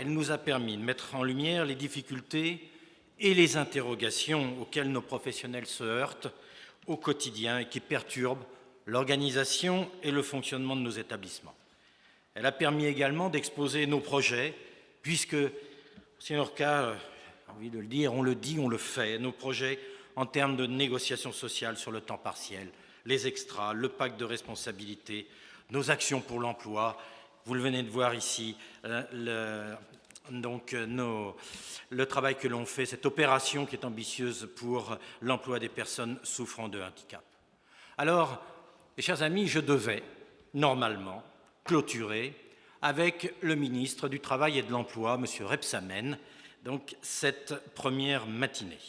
elle nous a permis de mettre en lumière les difficultés et les interrogations auxquelles nos professionnels se heurtent au quotidien et qui perturbent l'organisation et le fonctionnement de nos établissements. Elle a permis également d'exposer nos projets, puisque, Sinorca, j'ai envie de le dire, on le dit, on le fait, nos projets en termes de négociations sociales sur le temps partiel, les extras, le pacte de responsabilité, nos actions pour l'emploi, vous le venez de voir ici, le travail que l'on fait, cette opération qui est ambitieuse pour l'emploi des personnes souffrant de handicap. Alors, mes chers amis, je devais, normalement, clôturer avec le ministre du Travail et de l'Emploi, M. Rebsamen, donc cette première matinée.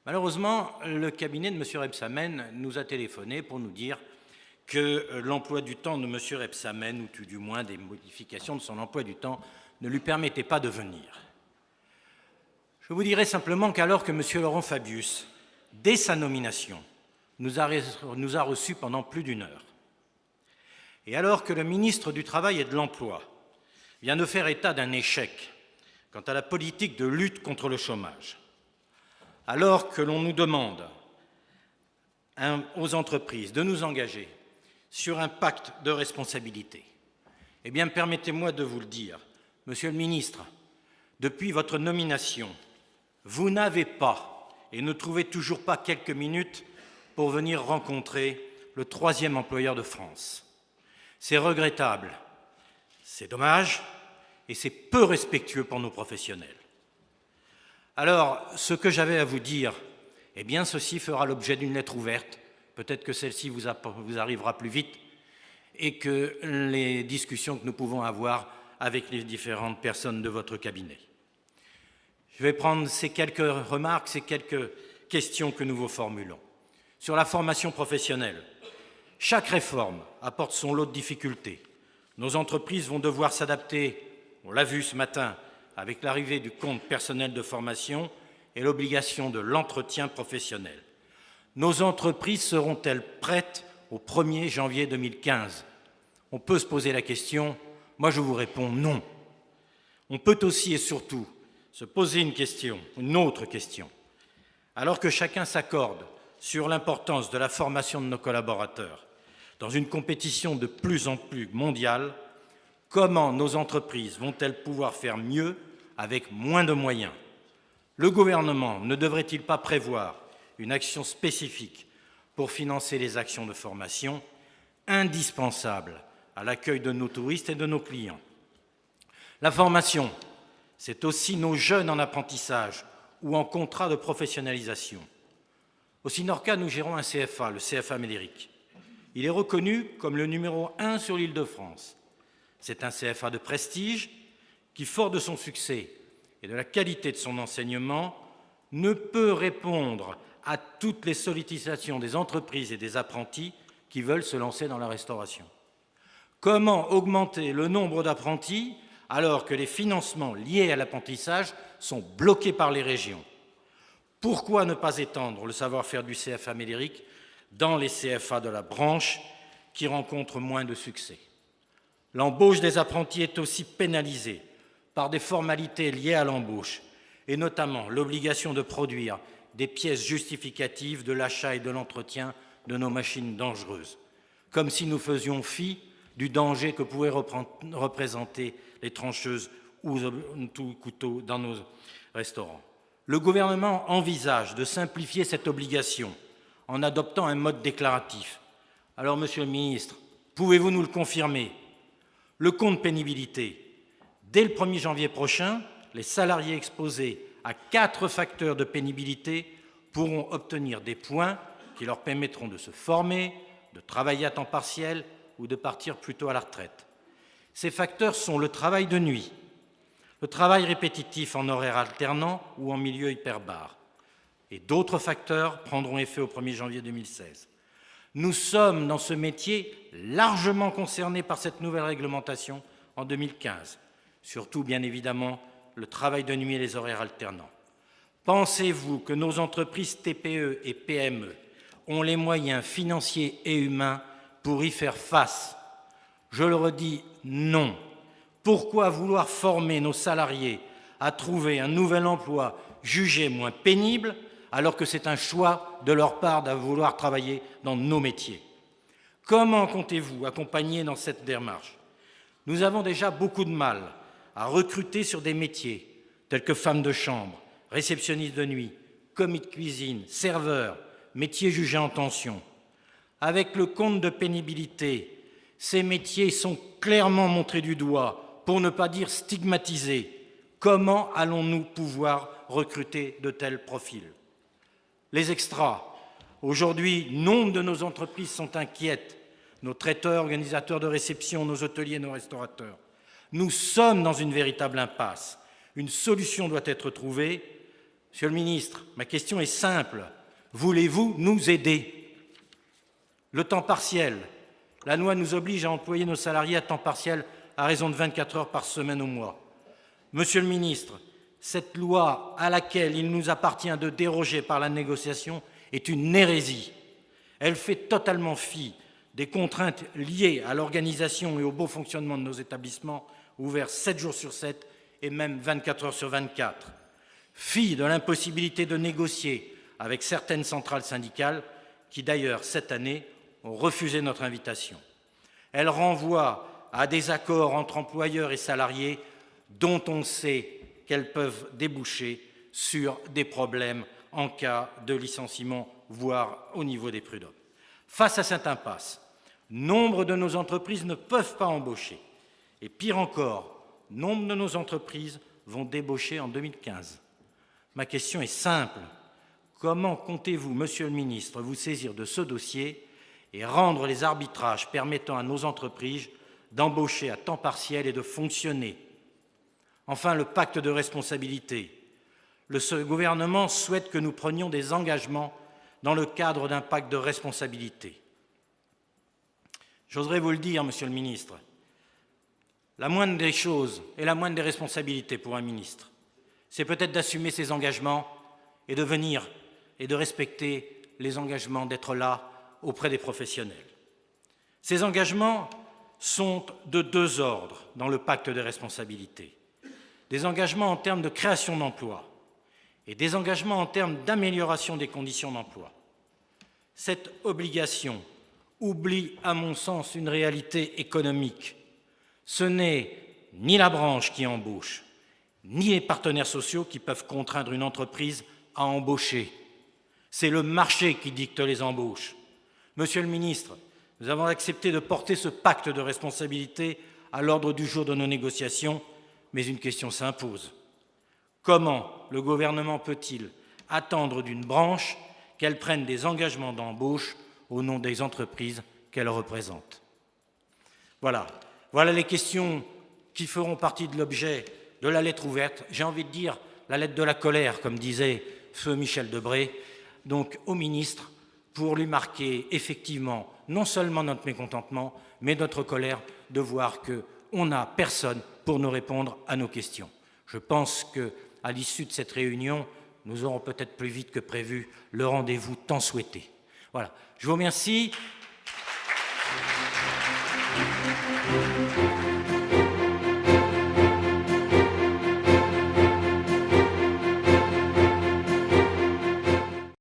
Malheureusement, le cabinet de M. Rebsamen nous a téléphoné pour nous dire que l'emploi du temps de M. Rebsamen, ou tout du moins des modifications de son emploi du temps, ne lui permettait pas de venir. Je vous dirai simplement qu'alors que M. Laurent Fabius, dès sa nomination, nous a reçus pendant plus d'une heure, et alors que le ministre du Travail et de l'Emploi vient de faire état d'un échec quant à la politique de lutte contre le chômage, alors que l'on nous demande aux entreprises de nous engager sur un pacte de responsabilité, eh bien, permettez-moi de vous le dire, Monsieur le ministre, depuis votre nomination, vous n'avez pas et ne trouvez toujours pas quelques minutes pour venir rencontrer le troisième employeur de France. C'est regrettable, c'est dommage et c'est peu respectueux pour nos professionnels. Alors, ce que j'avais à vous dire, eh bien, ceci fera l'objet d'une lettre ouverte. Peut-être que celle-ci vous arrivera plus vite et que les discussions que nous pouvons avoir avec les différentes personnes de votre cabinet. Je vais prendre ces quelques remarques, ces quelques questions que nous vous formulons. Sur la formation professionnelle, chaque réforme apporte son lot de difficultés. Nos entreprises vont devoir s'adapter, on l'a vu ce matin, avec l'arrivée du compte personnel de formation et l'obligation de l'entretien professionnel. Nos entreprises seront-elles prêtes au 1er janvier 2015 ? On peut se poser la question, moi je vous réponds non. On peut aussi et surtout se poser une autre question. Alors que chacun s'accorde sur l'importance de la formation de nos collaborateurs dans une compétition de plus en plus mondiale, comment nos entreprises vont-elles pouvoir faire mieux avec moins de moyens ? Le gouvernement ne devrait-il pas prévoir une action spécifique pour financer les actions de formation indispensables à l'accueil de nos touristes et de nos clients ? La formation, c'est aussi nos jeunes en apprentissage ou en contrat de professionnalisation. Au Sinorca, nous gérons un CFA, le CFA Médéric. Il est reconnu comme le numéro 1 sur l'Île-de-France. C'est un CFA de prestige qui, fort de son succès et de la qualité de son enseignement, ne peut répondre à toutes les sollicitations des entreprises et des apprentis qui veulent se lancer dans la restauration. Comment augmenter le nombre d'apprentis alors que les financements liés à l'apprentissage sont bloqués par les régions ? Pourquoi ne pas étendre le savoir-faire du CFA Médéric dans les CFA de la branche qui rencontrent moins de succès ? L'embauche des apprentis est aussi pénalisée par des formalités liées à l'embauche, et notamment l'obligation de produire des pièces justificatives de l'achat et de l'entretien de nos machines dangereuses, comme si nous faisions fi du danger que pourraient représenter les trancheuses ou couteaux dans nos restaurants. Le gouvernement envisage de simplifier cette obligation en adoptant un mode déclaratif. Alors, Monsieur le ministre, pouvez-vous nous le confirmer ? Le compte pénibilité. Dès le 1er janvier prochain, les salariés exposés à 4 facteurs de pénibilité pourront obtenir des points qui leur permettront de se former, de travailler à temps partiel ou de partir plus tôt à la retraite. Ces facteurs sont le travail de nuit, le travail répétitif en horaire alternant ou en milieu hyperbare, et d'autres facteurs prendront effet au 1er janvier 2016. Nous sommes dans ce métier largement concernés par cette nouvelle réglementation en 2015, surtout bien évidemment le travail de nuit et les horaires alternants. Pensez-vous que nos entreprises TPE et PME ont les moyens financiers et humains pour y faire face ? Je le redis, non. Pourquoi vouloir former nos salariés à trouver un nouvel emploi jugé moins pénible alors que c'est un choix de leur part de vouloir travailler dans nos métiers? Comment comptez-vous accompagner dans cette démarche? Nous avons déjà beaucoup de mal à recruter sur des métiers tels que femme de chambre, réceptionniste de nuit, commis de cuisine, serveur, métiers jugés en tension. Avec le compte de pénibilité, ces métiers sont clairement montrés du doigt, pour ne pas dire stigmatisés. Comment allons-nous pouvoir recruter de tels profils? Les extras. Aujourd'hui, nombre de nos entreprises sont inquiètes. Nos traiteurs, organisateurs de réception, nos hôteliers, nos restaurateurs. Nous sommes dans une véritable impasse. Une solution doit être trouvée. Monsieur le ministre, ma question est simple. Voulez-vous nous aider? Le temps partiel. La loi nous oblige à employer nos salariés à temps partiel à raison de 24 heures par semaine au mois. Monsieur le ministre, cette loi à laquelle il nous appartient de déroger par la négociation est une hérésie. Elle fait totalement fi des contraintes liées à l'organisation et au bon fonctionnement de nos établissements ouverts 7 jours sur 7 et même 24 heures sur 24. Fi de l'impossibilité de négocier avec certaines centrales syndicales qui, d'ailleurs, cette année, ont refusé notre invitation. Elle renvoie à des accords entre employeurs et salariés dont on sait qu'elles peuvent déboucher sur des problèmes en cas de licenciement, voire au niveau des prud'hommes. Face à cette impasse, nombre de nos entreprises ne peuvent pas embaucher. Et pire encore, nombre de nos entreprises vont débaucher en 2015. Ma question est simple. Comment comptez-vous, Monsieur le ministre, vous saisir de ce dossier et rendre les arbitrages permettant à nos entreprises d'embaucher à temps partiel et de fonctionner? Enfin, le pacte de responsabilité. Le gouvernement souhaite que nous prenions des engagements dans le cadre d'un pacte de responsabilité. J'oserais vous le dire, Monsieur le ministre, la moindre des choses et la moindre des responsabilités pour un ministre, c'est peut-être d'assumer ses engagements et de venir et de respecter les engagements d'être là auprès des professionnels. Ces engagements sont de deux ordres dans le pacte de responsabilité. Des engagements en termes de création d'emplois et des engagements en termes d'amélioration des conditions d'emploi. Cette obligation oublie, à mon sens, une réalité économique. Ce n'est ni la branche qui embauche, ni les partenaires sociaux qui peuvent contraindre une entreprise à embaucher. C'est le marché qui dicte les embauches. Monsieur le ministre, nous avons accepté de porter ce pacte de responsabilité à l'ordre du jour de nos négociations, mais une question s'impose. Comment le gouvernement peut-il attendre d'une branche qu'elle prenne des engagements d'embauche au nom des entreprises qu'elle représente? Voilà les questions qui feront partie de l'objet de la lettre ouverte. J'ai envie de dire la lettre de la colère, comme disait feu Michel Debré, donc au ministre, pour lui marquer effectivement non seulement notre mécontentement, mais notre colère de voir qu'on n'a personne pour nous répondre à nos questions. Je pense qu'à l'issue de cette réunion, nous aurons peut-être plus vite que prévu le rendez-vous tant souhaité. Voilà. Je vous remercie.